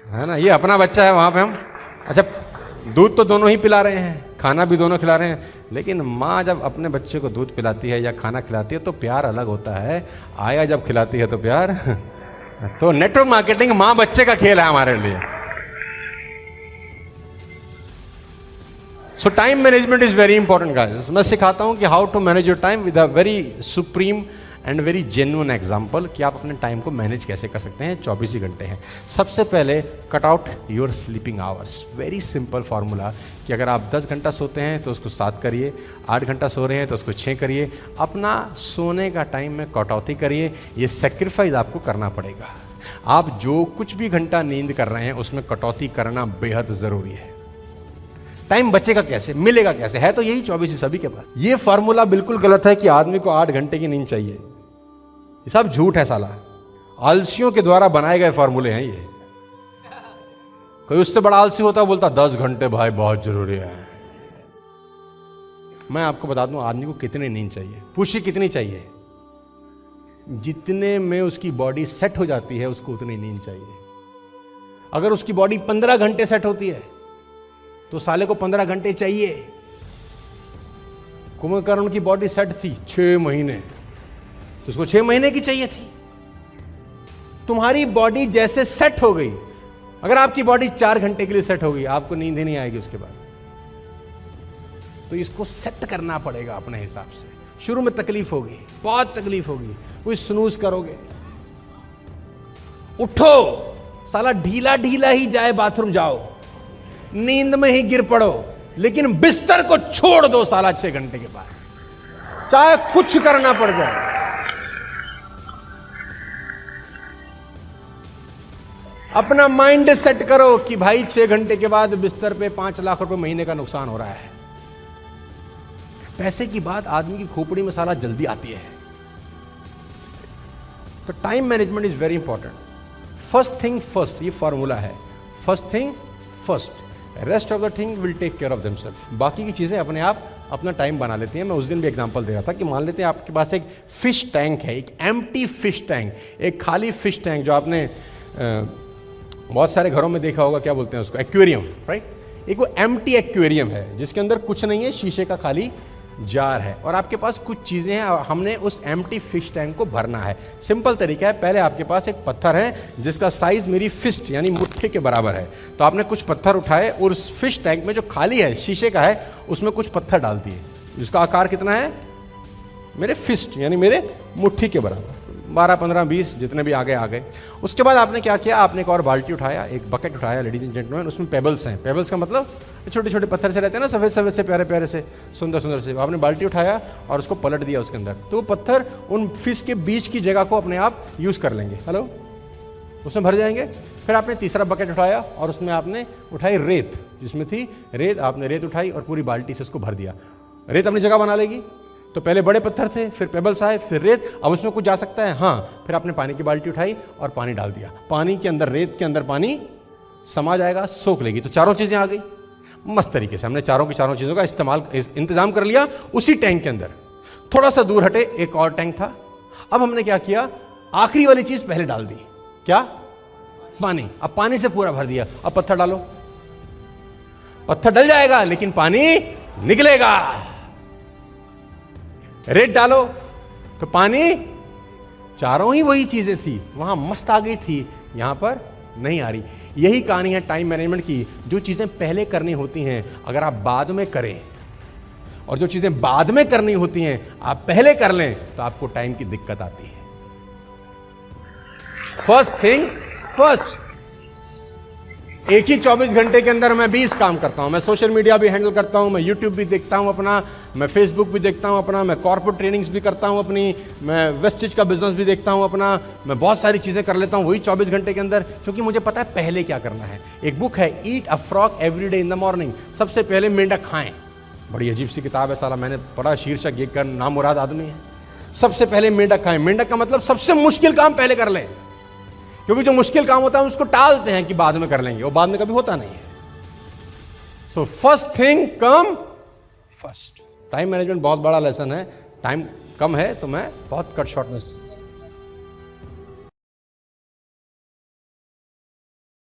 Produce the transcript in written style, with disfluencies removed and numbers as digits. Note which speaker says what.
Speaker 1: है ना, ये अपना बच्चा है, वहां पे हम अच्छा दूध तो दोनों ही पिला रहे हैं, खाना भी दोनों खिला रहे हैं, लेकिन माँ जब अपने बच्चे को दूध पिलाती है या खाना खिलाती है तो प्यार अलग होता है। आया जब खिलाती है तो प्यार तो नेटवर्क मार्केटिंग माँ बच्चे का खेल है हमारे लिए। So time management is very important guys. मैं सिखाता हूं कि how to manage your time with a very supreme and very genuine example कि आप अपने टाइम को मैनेज कैसे कर सकते हैं। 24 ही घंटे हैं। सबसे पहले cut out your sleeping hours. Very simple formula कि अगर आप 10 घंटा सोते हैं तो उसको 7 करिए, 8 घंटा सो रहे हैं तो उसको 6 करिए। अपना सोने का टाइम में कटौती करिए। ये सेक्रीफाइस आपको करना पड़ेगा। आप जो कुछ भी घंटा नींद कर रहे हैं उसमें कटौती करना बेहद जरूरी है। टाइम बचेगा कैसे, मिलेगा कैसे, है तो यही 24 ही सभी के पास। ये फार्मूला बिल्कुल गलत है कि आदमी को 8 घंटे की नींद चाहिए। ये सब झूठ है साला, आलसियों के द्वारा बनाए गए फार्मूले हैं ये। कोई उससे बड़ा आलसी होता है बोलता 10 घंटे भाई बहुत जरूरी है। मैं आपको बता दूं आदमी को कितनी नींद चाहिए। पूछिए कितनी चाहिए, जितने में उसकी बॉडी सेट हो जाती है उसको उतनी नींद चाहिए। अगर उसकी बॉडी 15 घंटे सेट होती है तो साले को 15 घंटे चाहिए। कुंभकर्ण की बॉडी सेट थी 6 महीने, तो उसको 6 महीने की चाहिए थी। तुम्हारी बॉडी जैसे सेट हो गई, अगर आपकी बॉडी 4 घंटे के लिए सेट हो गई, आपको नींद ही नहीं आएगी उसके बाद। तो इसको सेट करना पड़ेगा अपने हिसाब से। शुरू में तकलीफ होगी, बहुत तकलीफ होगी, कोई स्नूज करोगे, उठो साला ढीला ढीला ही जाए बाथरूम जाओ, नींद में ही गिर पड़ो, लेकिन बिस्तर को छोड़ दो साला 6 घंटे के बाद, चाहे कुछ करना पड़ जाए। अपना माइंड सेट करो कि भाई 6 घंटे के बाद बिस्तर पे 5 लाख रुपए महीने का नुकसान हो रहा है। पैसे की बात आदमी की खोपड़ी में साला जल्दी आती है। तो time management is very important. First thing first, ये फॉर्मूला है। First thing first, rest of the thing will take care of themself. बाकी की चीजें अपने आप अपना टाइम बना लेती हैं। मैं उस दिन भी एग्जांपल दे रहा था कि मान लेते हैं आपके पास एक फिश टैंक है, एक एम्प्टी फिश टैंक, एक खाली फिश टैंक, जो आपने बहुत सारे घरों में देखा होगा, क्या बोलते हैं उसको, एक्वेरियम, राइट। एक वो एम्प्टी एक्वेरियम है जिसके अंदर कुछ नहीं है, शीशे का खाली जार है, और आपके पास कुछ चीजें हैं और हमने उस एम्प्टी फिश टैंक को भरना है। सिंपल तरीका है, पहले आपके पास एक पत्थर है जिसका साइज मेरी फिस्ट यानी मुट्ठी के बराबर है, तो आपने कुछ पत्थर उठाए और उस फिश टैंक में जो खाली है, शीशे का है, उसमें कुछ पत्थर डाल दिए। जिसका आकार कितना है, मेरे फिस्ट यानी मेरे मुट्ठी के बराबर, 12, 15, 20 जितने भी आगे आ गए। उसके बाद आपने क्या किया, आपने एक और बाल्टी उठाया, एक बकेट उठाया, लेडीज एंड जेंटलमैन, उसमें पेबल्स हैं। पेबल्स का मतलब छोटे छोटे पत्थर से रहते हैं ना, सफेद सफेद से, प्यारे प्यारे से, सुंदर सुंदर से। आपने बाल्टी उठाया और उसको पलट दिया उसके अंदर, तो वो पत्थर उन फिश के बीच की जगह को अपने आप यूज कर लेंगे। हेलो, उसमें भर जाएंगे। फिर आपने तीसरा बकेट उठाया और उसमें आपने उठाई रेत, जिसमें थी रेत, आपने रेत उठाई और पूरी बाल्टी से उसको भर दिया। रेत अपनी जगह बना लेगी। तो पहले बड़े पत्थर थे, फिर पेबल्स आए, फिर रेत, अब उसमें कुछ जा सकता है, हाँ। फिर आपने पानी की बाल्टी उठाई और पानी डाल दिया, पानी के अंदर, रेत के अंदर पानी समा जाएगा, सोख लेगी। तो चारों चीजें आ गई। मस्त तरीके से हमने चारों की चारों चीजों का इंतजाम कर लिया उसी टैंक के अंदर। थोड़ा सा दूर हटे एक और टैंक था। अब हमने क्या किया, आखिरी वाली चीज पहले डाल दी, क्या, पानी। अब पानी से पूरा भर दिया। अब पत्थर डालो, पत्थर डल जाएगा लेकिन पानी निकलेगा। रेत डालो तो पानी, चारों ही वही चीजें थी, वहां मस्त आ गई थी, यहां पर नहीं आ रही। यही कहानी है टाइम मैनेजमेंट की। जो चीजें पहले करनी होती हैं अगर आप बाद में करें, और जो चीजें बाद में करनी होती हैं आप पहले कर लें, तो आपको टाइम की दिक्कत आती है। First thing first. एक ही 24 घंटे के अंदर मैं 20 काम करता हूं। मैं सोशल मीडिया भी हैंडल करता हूं, मैं यूट्यूब भी देखता हूं अपना, मैं फेसबुक भी देखता हूं अपना, मैं कॉर्पोरेट ट्रेनिंग्स भी करता हूं अपनी, मैं वेस्टेज का बिजनेस भी देखता हूं अपना, मैं बहुत सारी चीजें कर लेता हूं वही 24 घंटे के अंदर, क्योंकि मुझे पता है पहले क्या करना है। एक बुक है, eat a frog every day in the morning. सबसे पहले मेंढक खाएं। बड़ी अजीब सी किताब है साला, मैंने पढ़ा, शीर्षक ये कर, नाम मुराद आदमी है। सबसे पहले मेंढक खाएं। मेंढक का मतलब सबसे मुश्किल काम पहले कर लें, क्योंकि जो मुश्किल काम होता है उसको टालते हैं कि बाद में कर लेंगे, वो बाद में कभी होता नहीं है। So first thing come first. Time management बहुत बड़ा लेसन है। टाइम कम है तो मैं बहुत कट शॉर्ट में